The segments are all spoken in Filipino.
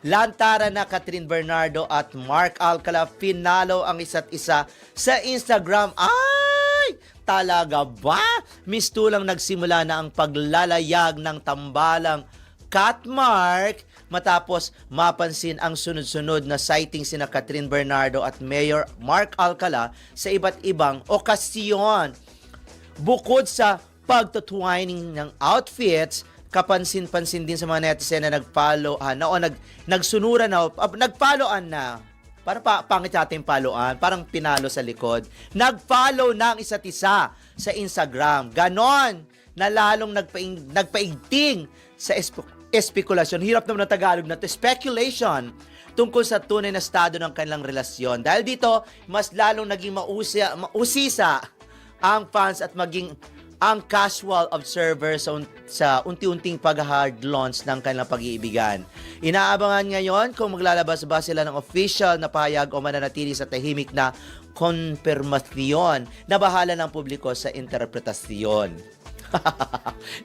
Lantaran na Catherine Bernardo at Mark Alcala pinalo ang isa't isa sa Instagram. Ay! Talaga ba? Mistulang nagsimula na ang paglalayag ng tambalang Catmark matapos mapansin ang sunod-sunod na sighting sina Catherine Bernardo at Mayor Mark Alcala sa iba't ibang okasyon. Bukod sa pagtutwining ng outfits, kapansin-pansin din sa mga netizen na nag-followan na o nagsunuran na, nag-followan na. Para pangit natin followan, parang pinalo sa likod. Nag-follow ng isa't isa sa Instagram. Ganon na lalong nagpaigting sa espekulasyon. Hirap naman ng Tagalog na to. Speculation tungkol sa tunay na estado ng kanilang relasyon. Dahil dito, mas lalong naging mausisa ang fans at maging ang casual observer sa unti-unting pag-hard launch ng kanilang pag-iibigan. Inaabangan ngayon kung maglalabas ba sila ng official na pahayag o mananatili sa tahimik na konfirmasyon na bahala ng publiko sa interpretasyon.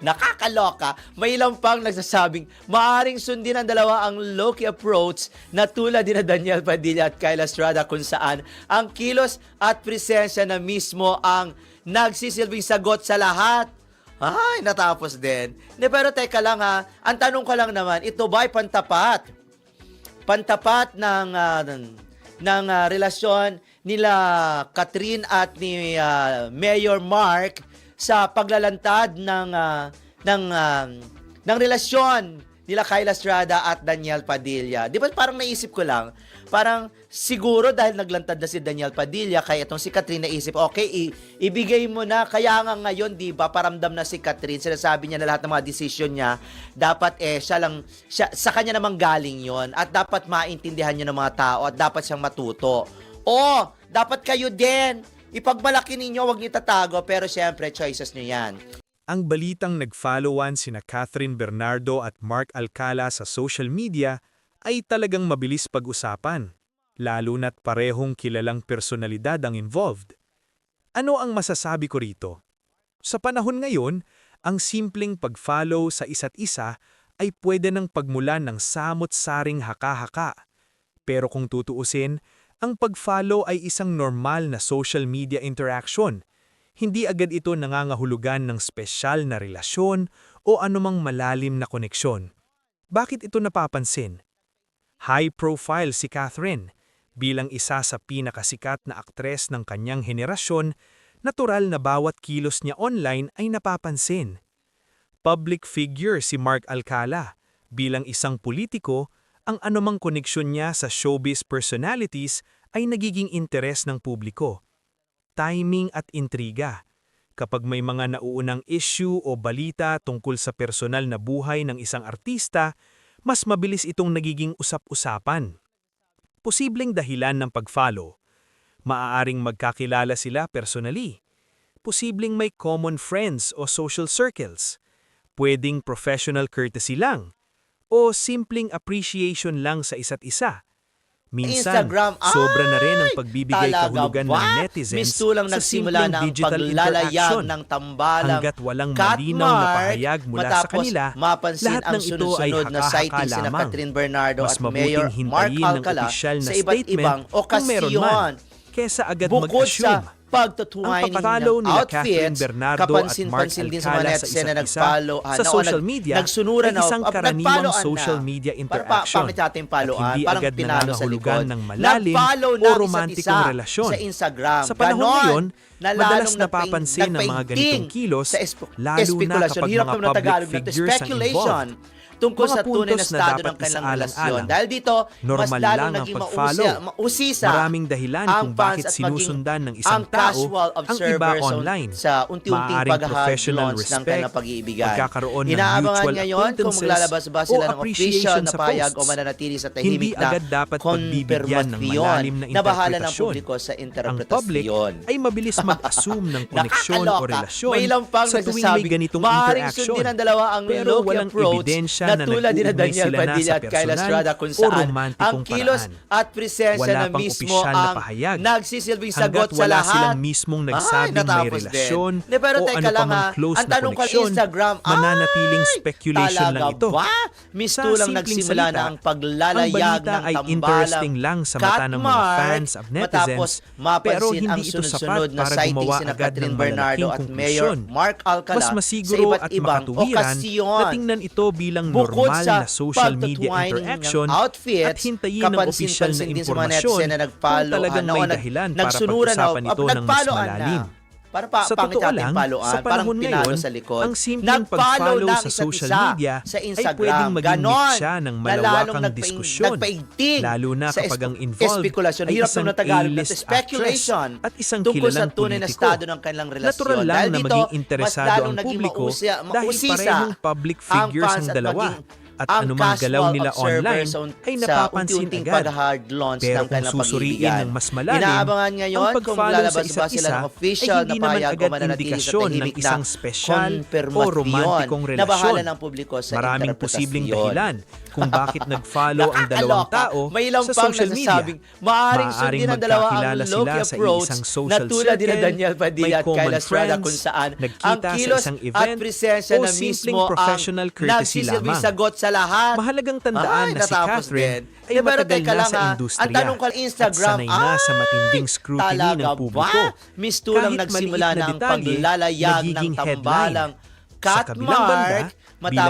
Nakakaloka, may ilang pang nagsasabing maaring sundin ang dalawa ang low-key approach na tulad ni Daniel Padilla at Kyle Estrada kung saan ang kilos at presensya na mismo ang nagsisilbing sagot sa lahat. Ay, natapos din. Pero teka lang ha, ang tanong ko lang naman, ito ba ay pantapat? Pantapat ng relasyon nila Catherine at ni Mayor Mark sa paglalantad ng relasyon nila Kyle Estrada at Daniel Padilla. Di ba parang naisip ko lang, parang siguro dahil naglantad na si Daniel Padilla, kaya itong si Catherine naisip, okay, ibigay mo na. Kaya nga ngayon, di ba, paramdam na si Catherine, sinasabi niya na lahat ng mga desisyon niya, dapat sa kanya namang galing yon at dapat maintindihan niya ng mga tao at dapat siyang matuto. O, dapat kayo din, ipagmalaki ninyo, wag niyo tatago, pero syempre, choices niyo yan. Ang balitang nag-followan sina Catherine Bernardo at Mark Alcala sa social media ay talagang mabilis pag-usapan, lalo na't parehong kilalang personalidad ang involved. Ano ang masasabi ko rito? Sa panahon ngayon, ang simpleng pag-follow sa isa't isa ay pwede ng pagmulan ng samot-saring haka-haka. Pero kung tutuusin, ang pag-follow ay isang normal na social media interaction. Hindi agad ito nangangahulugan ng spesyal na relasyon o anumang malalim na koneksyon. Bakit ito napapansin? High profile si Catherine. Bilang isa sa pinakasikat na aktres ng kanyang henerasyon, natural na bawat kilos niya online ay napapansin. Public figure si Mark Alcala. Bilang isang politiko, ang anumang koneksyon niya sa showbiz personalities ay nagiging interes ng publiko. Timing at intriga. Kapag may mga nauunang issue o balita tungkol sa personal na buhay ng isang artista, mas mabilis itong nagiging usap-usapan. Posibleng dahilan ng pag-follow. Maaaring magkakilala sila personally. Posibleng may common friends o social circles. Pwedeng professional courtesy lang. O simpleng appreciation lang sa isa't isa. Minsan, Instagram, sobra na rin ang pagbibigay talaga kahulugan ba? ng netizens Mistulang sa nagsimula simpleng na ang digital paglalayag interaction. ng tambalang Hanggat walang malinaw na pahayag mula sa kanila, mapansin lahat ang ng ito ay sunod-sunod na haka-haka sighting sina lamang. Catherine Bernardo Mas at Mayor mabuting Mark hintayin ng Alcala opisyal na sa iba't statement ibang kung meron man, okasyon. kesa agad Bukod mag-assume. sa pagtutwining Ang papatalo ng nila Catherine outfits, Bernardo at Mark kapansin-pansin din sa mga Alcala sa netizen na isa't isa nag-follow sa social media nagsunuran ay isang karaniwang nag-followan social na. media Para interaction pangit natin followan, at hindi parang agad pinalo sa nangangahulugan likod. ng malalim Nag-follow o ng isa't romantikong isa relasyon. sa Instagram. Sa panahon Ganon, ngayon, na madalas lalong napapansin ang mga ganitong kilos, sa lalo na espekulasyon. kapag Hirap mga naman ng public Tagalog na to. figures ang Speculation involved. tungkol Mga sa tunay na puntos na estado dapat ng kanilang isaalang-alang. relasyon. Dahil dito, mas Normal lalong lang ang naging pag-follow. mausisa Maraming dahilan ang kung fans bakit at maging sinusundan ng ang isang tao casual ang iba observer online. sa unti-unting Maaaring pag-hard professional launch ng respect, kanilang pag-iibigan. pagkakaroon ng Inaabangan mutual ngayon kung acquaintances, maglalabas ba o sila ng official appreciation na sa pahayag o posts. mananatili sa Hindi tahimik na agad dapat pagbibigyan ng malalim na na bahala ng interpretasyon. publiko sa Ang public interpretasyon. ay mabilis mag-assume ng koneksyon o Nakakaloka. relasyon May ilang pang sa tuwing may nagsasabing, ganitong maaaring interaction. sundin ng dalawa ang Pero low-key walang approach ebidensya na na tulad din ng nag-uugnay Daniel sila na Padilla sa at Kyla personal Estrada kung o saan romantikong ang kilos paraan. at presensya Wala na pang mismo opisyal na ang pahayag. nagsisilbing sagot Hanggat sa wala lahat. silang mismong nagsabing may natapos relasyon din. Pero o teka ano lang, pa mang close ang na tanong ko koneksyon, Instagram, mananatiling speculation talaga lang ito. ba? Sa Mistulang simpleng nagsimula salita, na ang paglalayag ang balita ng ay tambalang interesting lang sa mata ng mga Catmark, fans of matapos netizens, mapansin pero ang hindi ito sunod-sunod sapat na para sighting gumawa sina agad Catherine ng Bernardo malalaking at Mayor konklusyon. Mark Alcala Mas sa masiguro iba't at ibang makatuwiran okasyon. na tingnan ito bilang Bukod normal sa na social media pagtutwining ng interaction outfits, at hintayin ng opisyal na kapansin-pansin din sa mga impormasyon netizen na nagpalo, kung talagang may dahilan para pag-usapan ito ng mas malalim. Para Sa pangit totoo natin lang, paluan, sa parang panahon pinalo ngayon, sa likod. ang simpleng Nag-follow pag-follow ng sa isa't social isa media sa ay Instagram. pwedeng maging Ganon, mitsa ng na malawakang lalong diskusyon, nagpaigting lalo na sa kapag ang involved espekulasyon. ay Hirap isang na Tagalog na A-list speculation actress at isang tungkol sa kilalang tunay na politiko. estado ng kanilang relasyon. Natural lang Dahil na dito, maging mas interesado lalong ang naging publiko dahil mausisa parehong public ang figures fans ang at dalawa. maging At ang anumang galaw casual nila online observers ay sa napapansin unti-unting agad. pag-hard launch Pero ng kung kanilang susuriin pag-ibigan. ng mas malalim, Inaabangan ngayon ang kung pag-follow sa lalabas isa't ba sila ng isa official ay na hindi naman payag o agad mananatili sa indikasyon ng tahimik na isang spesyal o konfirmasyon romantikong na relasyon. bahala ng publiko sa Maraming posibleng interpretasyon. dahilan kung bakit nag-follow ang dalawang Nakakaloka. tao May ilang sa pang social media. nagsasabing maaaring sundin ng dalawa ang magkakilala low-key sila sa approach isang na social tulad ni circle, Daniel Padilla may at common Kyla Estrada friends, kung saan ang nagkita sa kilos isang at event, presensya o na simpleng mismo ang professional courtesy nagsisilbing lamang. sagot sa lahat. Mahalagang tandaan Ay, na si natapos Catherine din. ay Pero matagal teka na lang, sa ang industriya tanong ko Instagram, at sanay na sa matinding scrutiny ng talaga publiko. ba? Mistulang Kahit nagsimula maliit na na ang detalye, paglalayag ng nagiging tambalang Sa kabilang banda, Catmark, bilang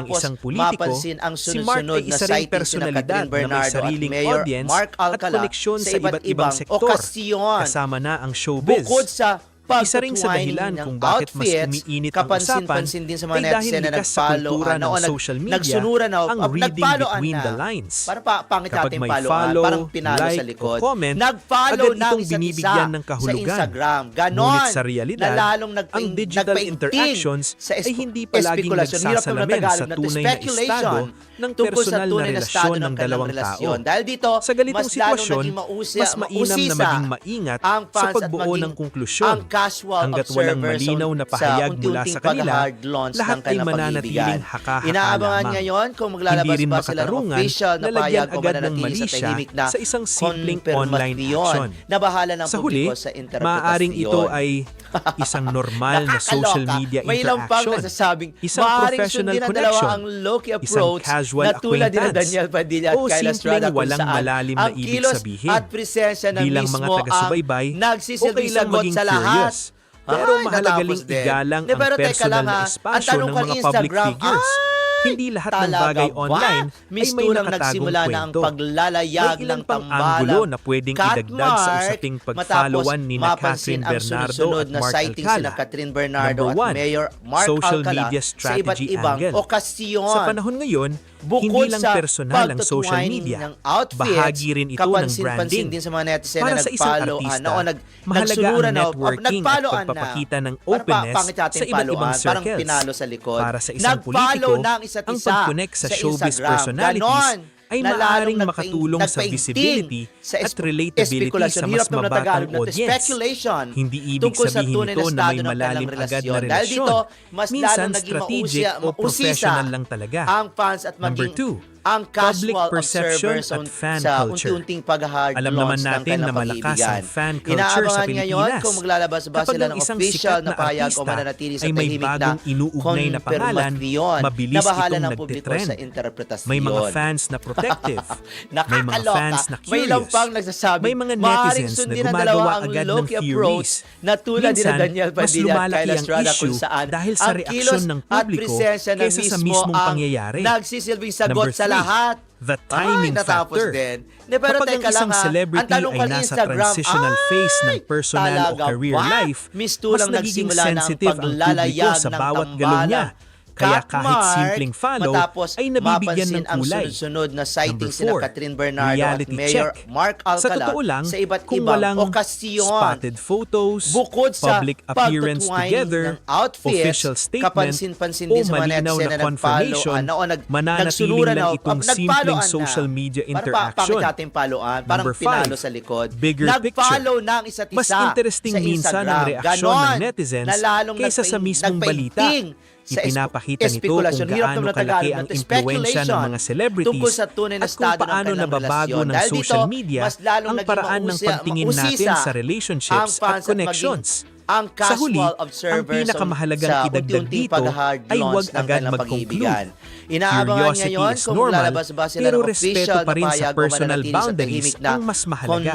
matapos isang politiko, mapansin ang si Mark sunod-sunod ay na isa ring sighting sina personalidad Catherine na may Bernardo at sariling Mayor audience Mark at Alcala koneksyon sa sa iba't iba't ibang ibang sektor, okasyon. kasama na ang showbiz. Bukod sa Isa rin sa dahilan ng kung bakit mas outfits, umiinit ang usapan kapansin-pansin din sa mga ay dahil netizen na likas sa nagpalo, kultura ng social media nagsura na, ang reading nagpaloan between na. the lines. Para pangit Kapag natin may paloan, follow, parang pinalo like, sa likod. o comment, Nagfollow agad ng itong isa't binibigyan isa ng kahulugan. sa Instagram. Ganon. Ngunit sa realidad, na lalong ang digital interactions sa ay hindi palaging espekulasyon. Hirap naman nagsasalamin Tagalog sa na tunay na estado ng tungkol sa personal na tunay na estado relasyon ng ng kanilang dalawang relasyon. tao. Dahil dito, Sa ganitong mas lalong sitwasyon, naging mas mainam na maging maingat ang sa fans at pagbuo maging ng konklusyon. ang casual Hanggat walang observers malinaw na sa pahayag mula unti-unting sa kanila, pag-hard launch lahat ng ay kanilang mananatiling pag-ibigan. haka-haka Inaabangan lamang. ngayon kung maglalabas Hindi rin ba sila ng makatarungan official na na lagyan payag o agad ng mananatili mali sa siya tahimik na sa isang simpleng online konfirmasyon action. na bahala ng Sa huli, publiko sa interpretasyon. maaaring ito ay isang normal na social Nakakaloka. media May ilang pang interaction, nagsasabing isang maaaring professional sundin ng dalawa connection, ang low-key isang approach casual na tulad ni acquaintance, Daniel Padilla at o Kyla Estrada simpleng kung walang saan malalim na ang ibig kilos sabihin. at presensya na Bilang mismo mga taga-subaybay, ang nagsisilbing okay lang sagot maging sa lahat. curious. Pero Ay, mahalaga natapos ring din. igalang Di, ang pero teka personal lang, na ang espasyo tanong ng ko mga public Instagram, figures. Hindi lahat ng talaga bagay ba? online ay may Mistulang nakatagong nagsimula na ang kwento. paglalayag May ilan ng pang tambalang anggulo na pwedeng idagdag sa Catmark, usaping matapos pag-followan ni na mapansin Catherine ang Bernardo sunod-sunod at na Mark sighting Alcala. sina Catherine Bernardo Number at one, Mayor Mark social Alcala media sa iba't strategy ibang angle. okasyon. Sa panahon ngayon, Bukod hindi lang sa personal ang social pagtutwining media. ng outfits, Bahagi rin ito ng kapansin-pansin branding. din sa mga netizen Para na sa isang nagpalo, artista, nagsunura mahalaga ang na, networking at nagpaloan pagpapakita ng Para openness pangit natin sa iba't ibang paloan, parang circles. pinalo sa likod. Para sa isang Nagfollow politiko, ng isa't ang isa pag-connect sa showbiz Instagram. personalities Ganon. ay Na maaaring lalong makatulong sa nagpaigting visibility sa at relatability espekulasyon. sa mas Hirap naman na mabatang Tagalog na audience. speculation Hindi ibig tungkol sa sabihin tunay na ito na estado may ng malalim kanilang agad na relasyon. Dahil relasyon. dito, mas Minsan lalong naging strategic o professional lang talaga. ang fans at Number maging two, ang public casual perception observers at fan sa culture. unti-unting pag-hard Alam launch naman ng natin na kanilang malakas pag-ibigan. ang fan culture sa Inaabangan Pilipinas. ngayon kung maglalabas ba Kapag sila ang ng isang official sikat na na payag o artista mananatili sa ay may tahimik na bagong inuugnay na pangalan, konfirmasyon mabilis na bahala itong ng publiko nagtitrend. sa interpretasyon. May mga fans na protective. May mga Nakakaloka. fans na May ilang curious. pang nagsasabi, May mga maaaring netizens na sundin ng gumagawa dalawa ang agad ng low-key theories. approach na tulad ni Minsan, Daniel mas Padilla at lumalaki Kyla ang Estrada kung issue saan dahil sa ang reaksyon kilos ng at publiko presensya na kaysa sa mismo mismong ang pangyayari. nagsisilbing sagot Number sa three, lahat. the timing natapos factor. din. Pero Kapag ang teka lang isang ha, celebrity ang tanong ay ko nasa Instagram, transitional phase ng personal o talaga career ba? life, Mistulang mas nagiging nagsimula na ang sensitive ang publiko paglalayag sa ng bawat galaw niya. tambalang Kaya Kat kahit Mark, simpleng follow matapos ay nabibigyan mapansin ng ang kulay. sunod-sunod na sighting Number sina 4, Catherine Bernardo at reality Mayor check. Mark Sa Alcala totoo lang, sa iba't kung ibang walang okasyon. spotted photos, Bukod sa public appearance pagtutwine together, ng outfits, official statement, kapansin-pansin o din sa mga malinaw netizen na na confirmation, nagfollowan mananatiling lang itong simpleng nagfollowan social media Para interaction. pangit natin followan, parang Number 5, pinalo sa likod. bigger Nag-follow picture. na ang isa't isa Mas interesting sa minsan ang Instagram. reaksyon Ganon, ng netizens na lalong kaysa sa mismong balita. nagpainting sa Ipinapakita nito espekulasyon. kung Hirap gaano naman na kalaki Tagalog ang na to, impluwensya ng mga celebrities tungkol sa tunay na at kung estado ng paano kanilang nababago relasyon. ng Dahil social dito, media mas lalong ang naging paraan ng pagtingin natin mausisa sa ang relationships fans at connections. ang Sa huli, casual ang observers pinakamahalagang sa idagdag unti-unting dito pag-hard ay launch huwag ng agad kanilang mag-conclude. pag-ibigan. Inaabangan Curiosity ngayon is kung normal, lalabas ba sila pero ng respeto official pa rin na sa payag o personal mananatili sa boundaries tahimik na ang mas mahalaga.